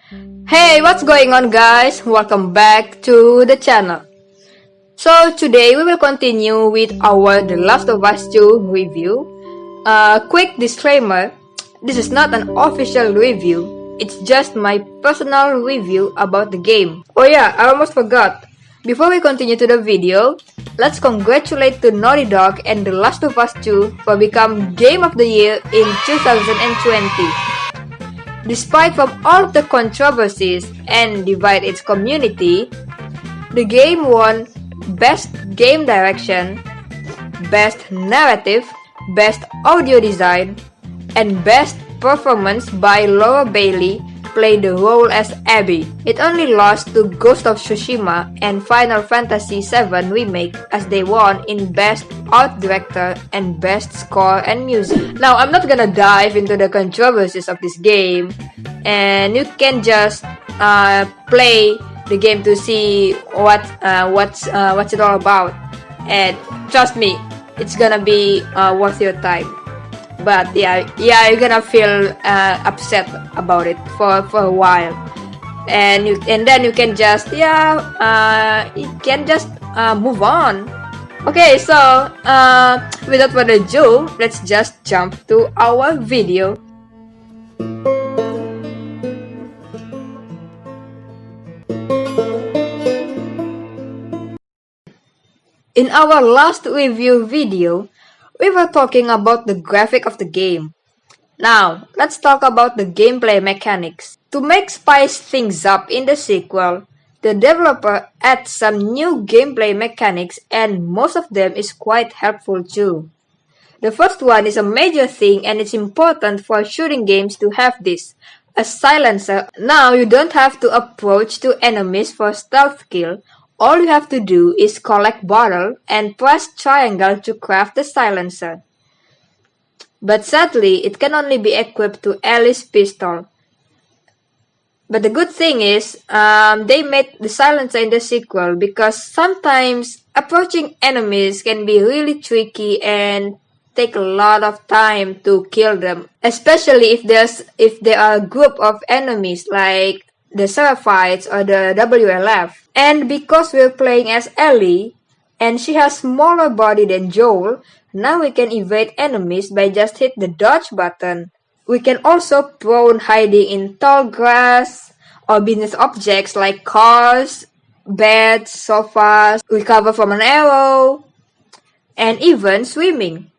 Hey, what's going on guys? Welcome back to the channel. So today we will continue with our The Last of Us 2 review. Quick disclaimer, this is not an official review, it's just my personal review about the game. Oh yeah, I almost forgot. Before we continue to the video, let's congratulate to Naughty Dog and The Last of Us 2 for becoming Game of the Year in 2020. Despite from all of the controversies and divide its community, the game won Best Game Direction, Best Narrative, Best Audio Design, and Best Performance by Laura Bailey played the role as Abby. It only lost to Ghost of Tsushima and Final Fantasy VII Remake as they won in Best Art Director and Best Score and Music. Now, I'm not gonna dive into the controversies of this game, and you can just play the game to see what's it all about. And trust me, it's gonna be worth your time. But yeah, you're gonna feel upset about it for a while, and then you can just move on. Okay, so without further ado, let's just jump to our video. In our last review video, we were talking about the graphic of the game. Now, let's talk about the gameplay mechanics. To make spice things up in the sequel, the developer adds some new gameplay mechanics, and most of them is quite helpful too. The first one is a major thing, and it's important for shooting games to have this, a silencer. Now you don't have to approach to enemies for stealth kill. All you have to do is collect bottle and press triangle to craft the silencer. But sadly, it can only be equipped to Ellie's pistol. But the good thing is, they made the silencer in the sequel because sometimes approaching enemies can be really tricky and take a lot of time to kill them. Especially if there are a group of enemies like the Seraphites or the WLF. And because we're playing as Ellie, and she has smaller body than Joel, now we can evade enemies by just hit the dodge button. We can also prone hiding in tall grass or beneath objects like cars, beds, sofas, recover from an arrow, and even swimming.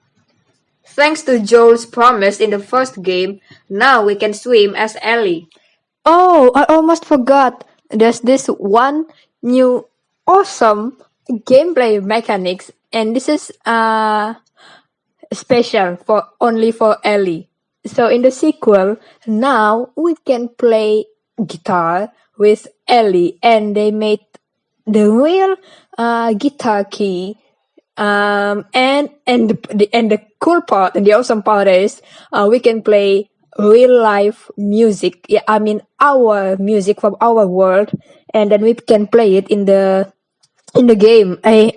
Thanks to Joel's promise in the first game, now we can swim as Ellie. Oh, I almost forgot. There's this one new awesome gameplay mechanics, and this is special for only for Ellie. So in the sequel, now we can play guitar with Ellie, and they made the real guitar key. And the cool part and the awesome part is we can play real life music. Yeah, I mean our music from our world, and then we can play it in the game. I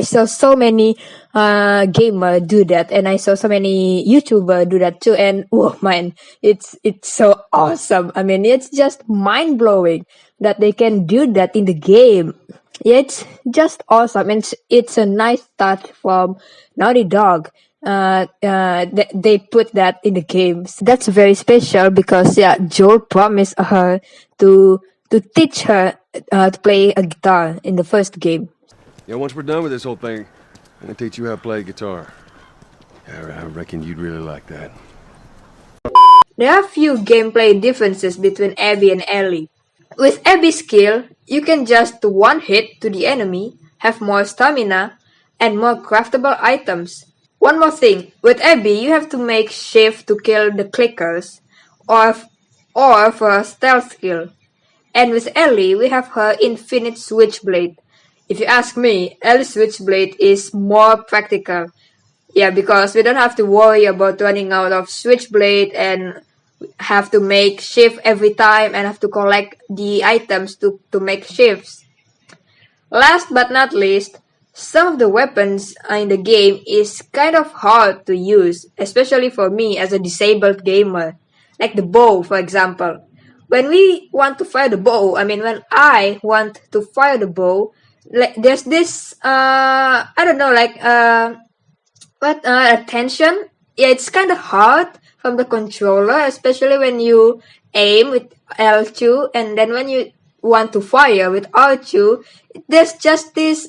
saw so many gamer do that, and I saw so many YouTuber do that too. And oh man, it's so awesome. I mean, it's just mind blowing that they can do that in the game. Yeah, it's just awesome, and it's a nice touch from Naughty Dog. They put that in the games. That's very special because Joel promised her to teach her to play a guitar in the first game. Yeah, once we're done with this whole thing, I'm gonna teach you how to play guitar. I reckon you'd really like that. There are few gameplay differences between Abby and Ellie. With Abby's skill, you can just one hit to the enemy, have more stamina, and more craftable items. One more thing, with Abby, you have to make shift to kill the clickers, or for a stealth kill. And with Ellie, we have her infinite switchblade. If you ask me, Ellie's switchblade is more practical. Yeah, because we don't have to worry about running out of switchblade and have to make shift every time and have to collect the items to make shifts. Last but not least, some of the weapons in the game is kind of hard to use, especially for me as a disabled gamer, like the bow, for example. when we want to fire the bow, I mean, when I want to fire the bow, like there's this I don't know, like what attention. Yeah, it's kind of hard from the controller, especially when you aim with L2 and then when you want to fire with R2, there's just this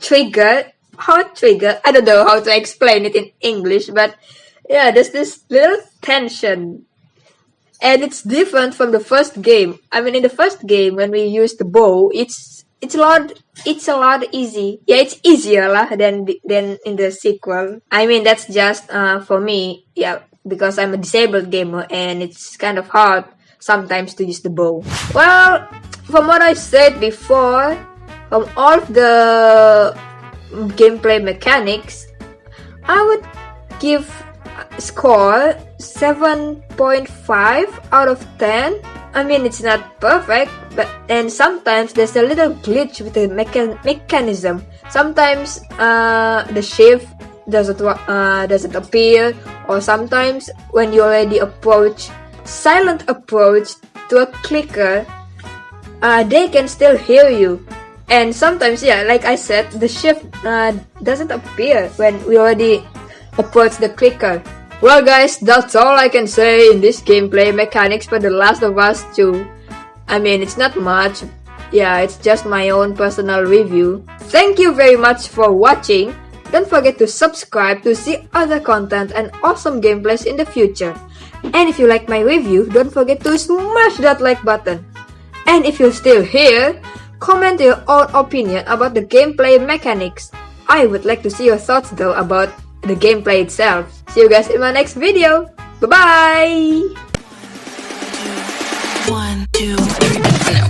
trigger. How trigger? I don't know how to explain it in English, but yeah, there's this little tension. And it's different from the first game. I mean, in the first game when we use the bow, it's a lot easy. Yeah, it's easier lah than in the sequel. I mean, that's just for me. Yeah, because I'm a disabled gamer and it's kind of hard sometimes to use the bow. Well, from what I said before, from all of the gameplay mechanics, I would give score 7.5 out of 10. I mean, it's not perfect, and sometimes there's a little glitch with the mechanism. Sometimes the shift doesn't appear, or sometimes when you already silent approach to a clicker, they can still hear you. And sometimes, yeah, like I said, the shift doesn't appear when we already approach the clicker. Well guys, that's all I can say in this gameplay mechanics for The Last of Us 2. I mean, it's not much. Yeah, it's just my own personal review. Thank you very much for watching. Don't forget to subscribe to see other content and awesome gameplays in the future. And if you like my review, don't forget to smash that like button. And if you're still here, comment your own opinion about the gameplay mechanics. I would like to see your thoughts though about the gameplay itself. See you guys in my next video. Bye bye. 1, 2, 3, no.